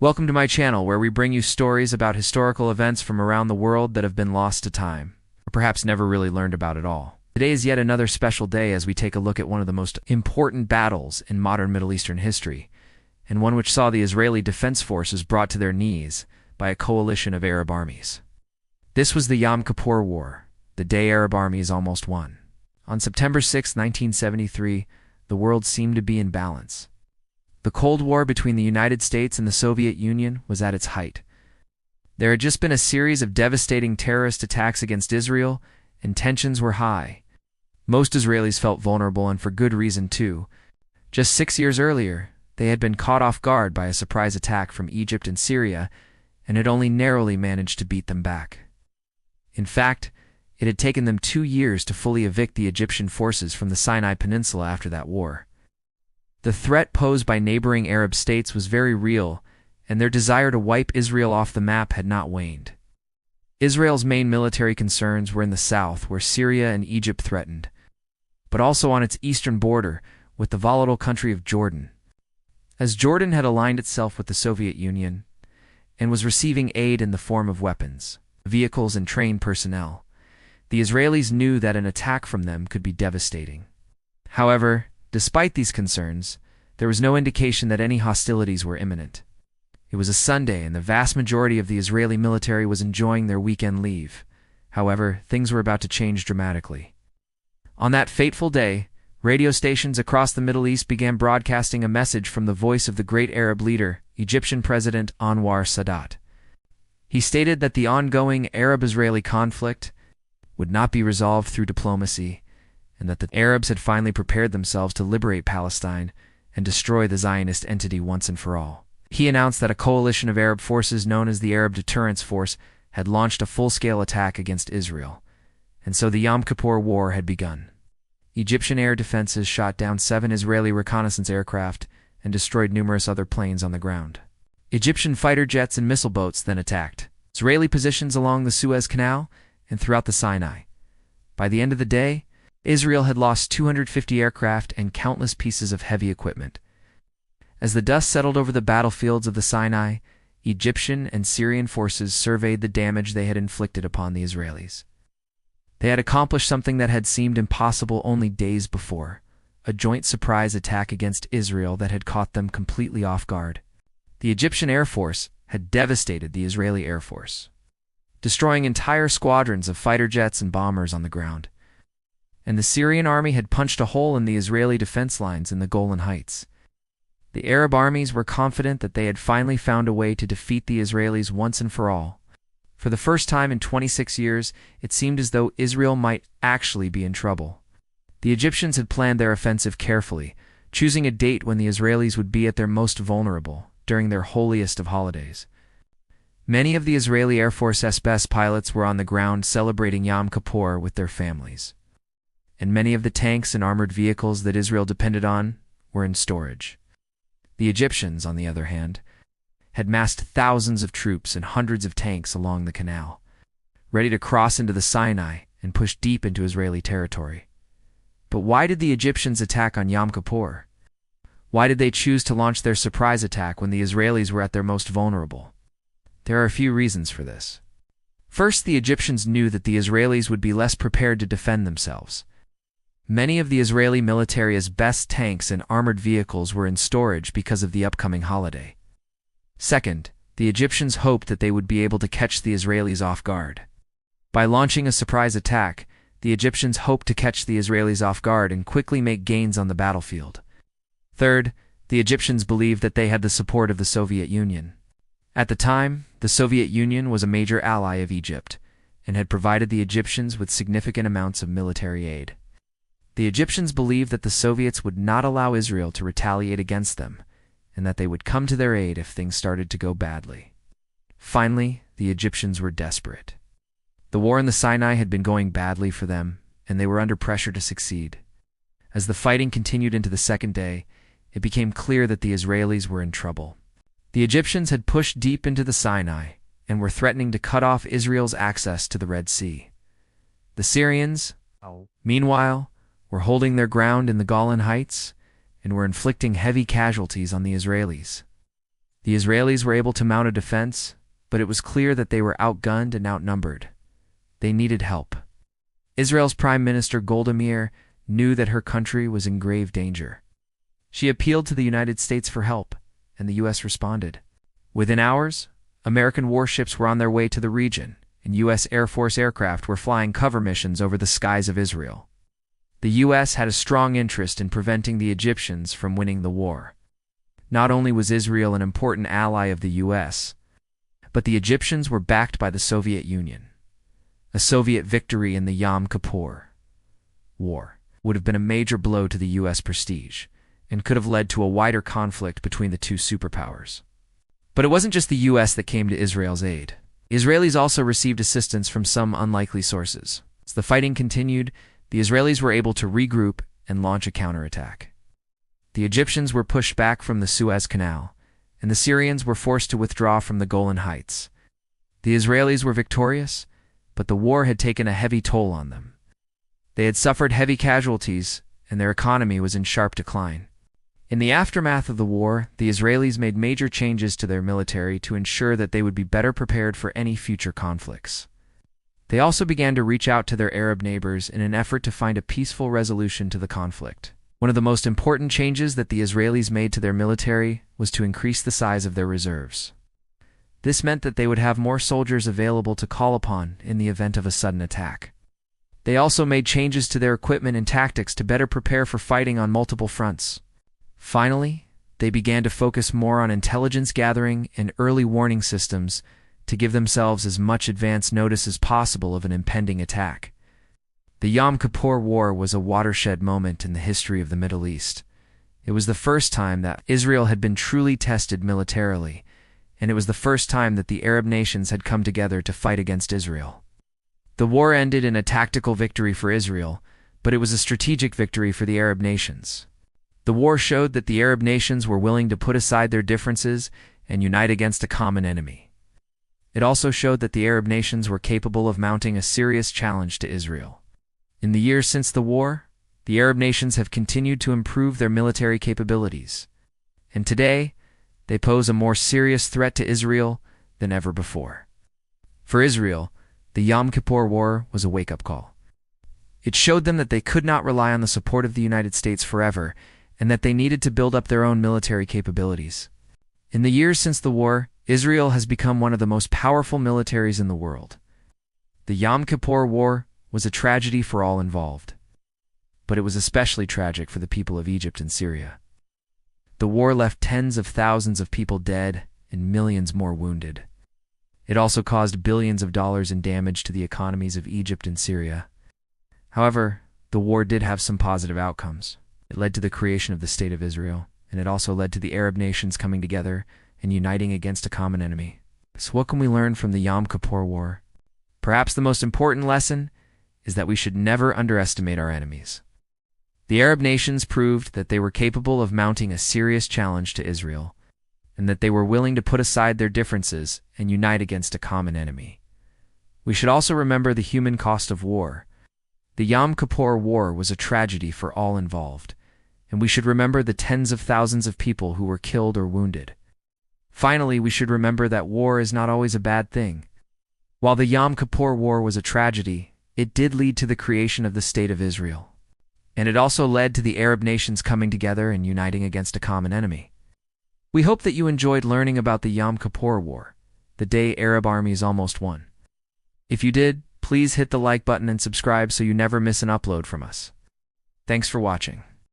Welcome to my channel where we bring you stories about historical events from around the world that have been lost to time, or perhaps never really learned about at all. Today is yet another special day as we take a look at one of the most important battles in modern Middle Eastern history, and one which saw the Israeli Defense Forces brought to their knees by a coalition of Arab armies. This was the Yom Kippur War, the day Arab armies almost won. On September 6, 1973, the world seemed to be in balance. The Cold War between the United States and the Soviet Union was at its height. There had just been a series of devastating terrorist attacks against Israel, and tensions were high. Most Israelis felt vulnerable, and for good reason too. Just 6 years earlier, they had been caught off guard by a surprise attack from Egypt and Syria, and had only narrowly managed to beat them back. In fact, it had taken them 2 years to fully evict the Egyptian forces from the Sinai Peninsula after that war. The threat posed by neighboring Arab states was very real, and their desire to wipe Israel off the map had not waned. Israel's main military concerns were in the south, where Syria and Egypt threatened, but also on its eastern border with the volatile country of Jordan. As Jordan had aligned itself with the Soviet Union and was receiving aid in the form of weapons, vehicles, and trained personnel, the Israelis knew that an attack from them could be devastating. However, despite these concerns, there was no indication that any hostilities were imminent. It was a Sunday, and the vast majority of the Israeli military was enjoying their weekend leave. However, things were about to change dramatically. On that fateful day, radio stations across the Middle East began broadcasting a message from the voice of the great Arab leader, Egyptian President Anwar Sadat. He stated that the ongoing Arab-Israeli conflict would not be resolved through diplomacy, and that the Arabs had finally prepared themselves to liberate Palestine and destroy the Zionist entity once and for all. He announced that a coalition of Arab forces known as the Arab Deterrence Force had launched a full-scale attack against Israel, and so the Yom Kippur War had begun. Egyptian air defenses shot down 7 Israeli reconnaissance aircraft and destroyed numerous other planes on the ground. Egyptian fighter jets and missile boats then attacked Israeli positions along the Suez Canal and throughout the Sinai. By the end of the day, Israel had lost 250 aircraft and countless pieces of heavy equipment. As the dust settled over the battlefields of the Sinai, Egyptian and Syrian forces surveyed the damage they had inflicted upon the Israelis. They had accomplished something that had seemed impossible only days before, a joint surprise attack against Israel that had caught them completely off guard. The Egyptian Air Force had devastated the Israeli Air Force, destroying entire squadrons of fighter jets and bombers on the ground. And the Syrian army had punched a hole in the Israeli defense lines in the Golan Heights. The Arab armies were confident that they had finally found a way to defeat the Israelis once and for all. For the first time in 26 years, it seemed as though Israel might actually be in trouble. The Egyptians had planned their offensive carefully, choosing a date when the Israelis would be at their most vulnerable, during their holiest of holidays. Many of the Israeli Air Force's best pilots were on the ground celebrating Yom Kippur with their families, and many of the tanks and armored vehicles that Israel depended on were in storage. The Egyptians, on the other hand, had massed thousands of troops and hundreds of tanks along the canal, ready to cross into the Sinai and push deep into Israeli territory. But why did the Egyptians attack on Yom Kippur? Why did they choose to launch their surprise attack when the Israelis were at their most vulnerable? There are a few reasons for this. First, the Egyptians knew that the Israelis would be less prepared to defend themselves. Many of the Israeli military's best tanks and armored vehicles were in storage because of the upcoming holiday. Second, the Egyptians hoped that they would be able to catch the Israelis off guard. By launching a surprise attack, the Egyptians hoped to catch the Israelis off guard and quickly make gains on the battlefield. Third, the Egyptians believed that they had the support of the Soviet Union. At the time, the Soviet Union was a major ally of Egypt and had provided the Egyptians with significant amounts of military aid. The Egyptians believed that the Soviets would not allow Israel to retaliate against them, and that they would come to their aid if things started to go badly. Finally, the Egyptians were desperate. The war in the Sinai had been going badly for them, and they were under pressure to succeed. As the fighting continued into the second day, it became clear that the Israelis were in trouble. The Egyptians had pushed deep into the Sinai and were threatening to cut off Israel's access to the Red Sea. The Syrians, meanwhile, were holding their ground in the Golan Heights and were inflicting heavy casualties on the Israelis. The Israelis were able to mount a defense, but it was clear that they were outgunned and outnumbered. They needed help. Israel's Prime Minister Golda Meir knew that her country was in grave danger. She appealed to the United States for help, and the U.S. responded. Within hours, American warships were on their way to the region, and U.S. Air Force aircraft were flying cover missions over the skies of Israel. The U.S. had a strong interest in preventing the Egyptians from winning the war. Not only was Israel an important ally of the U.S., but the Egyptians were backed by the Soviet Union. A Soviet victory in the Yom Kippur War would have been a major blow to the U.S. prestige, and could have led to a wider conflict between the two superpowers. But it wasn't just the U.S. that came to Israel's aid. Israelis also received assistance from some unlikely sources. As the fighting continued, the Israelis were able to regroup and launch a counterattack. The Egyptians were pushed back from the Suez Canal, and the Syrians were forced to withdraw from the Golan Heights. The Israelis were victorious, but the war had taken a heavy toll on them. They had suffered heavy casualties, and their economy was in sharp decline. In the aftermath of the war, the Israelis made major changes to their military to ensure that they would be better prepared for any future conflicts. They also began to reach out to their Arab neighbors in an effort to find a peaceful resolution to the conflict. One of the most important changes that the Israelis made to their military was to increase the size of their reserves. This meant that they would have more soldiers available to call upon in the event of a sudden attack. They also made changes to their equipment and tactics to better prepare for fighting on multiple fronts. Finally, they began to focus more on intelligence gathering and early warning systems to give themselves as much advance notice as possible of an impending attack. The Yom Kippur War was a watershed moment in the history of the Middle East. It was the first time that Israel had been truly tested militarily, and it was the first time that the Arab nations had come together to fight against Israel. The war ended in a tactical victory for Israel, but it was a strategic victory for the Arab nations. The war showed that the Arab nations were willing to put aside their differences and unite against a common enemy. It also showed that the Arab nations were capable of mounting a serious challenge to Israel. In the years since the war, the Arab nations have continued to improve their military capabilities, and today, they pose a more serious threat to Israel than ever before. For Israel, the Yom Kippur War was a wake-up call. It showed them that they could not rely on the support of the United States forever, and that they needed to build up their own military capabilities. In the years since the war, Israel has become one of the most powerful militaries in the world. The Yom Kippur War was a tragedy for all involved, but it was especially tragic for the people of Egypt and Syria. The war left tens of thousands of people dead and millions more wounded. It also caused billions of dollars in damage to the economies of Egypt and Syria. However, the war did have some positive outcomes. It led to the creation of the State of Israel, and it also led to the Arab nations coming together and uniting against a common enemy. So what can we learn from the Yom Kippur War? Perhaps the most important lesson is that we should never underestimate our enemies. The Arab nations proved that they were capable of mounting a serious challenge to Israel, and that they were willing to put aside their differences and unite against a common enemy. We should also remember the human cost of war. The Yom Kippur War was a tragedy for all involved, and we should remember the tens of thousands of people who were killed or wounded. Finally, we should remember that war is not always a bad thing. While the Yom Kippur War was a tragedy, it did lead to the creation of the State of Israel. And it also led to the Arab nations coming together and uniting against a common enemy. We hope that you enjoyed learning about the Yom Kippur War, the day Arab armies almost won. If you did, please hit the like button and subscribe so you never miss an upload from us. Thanks for watching.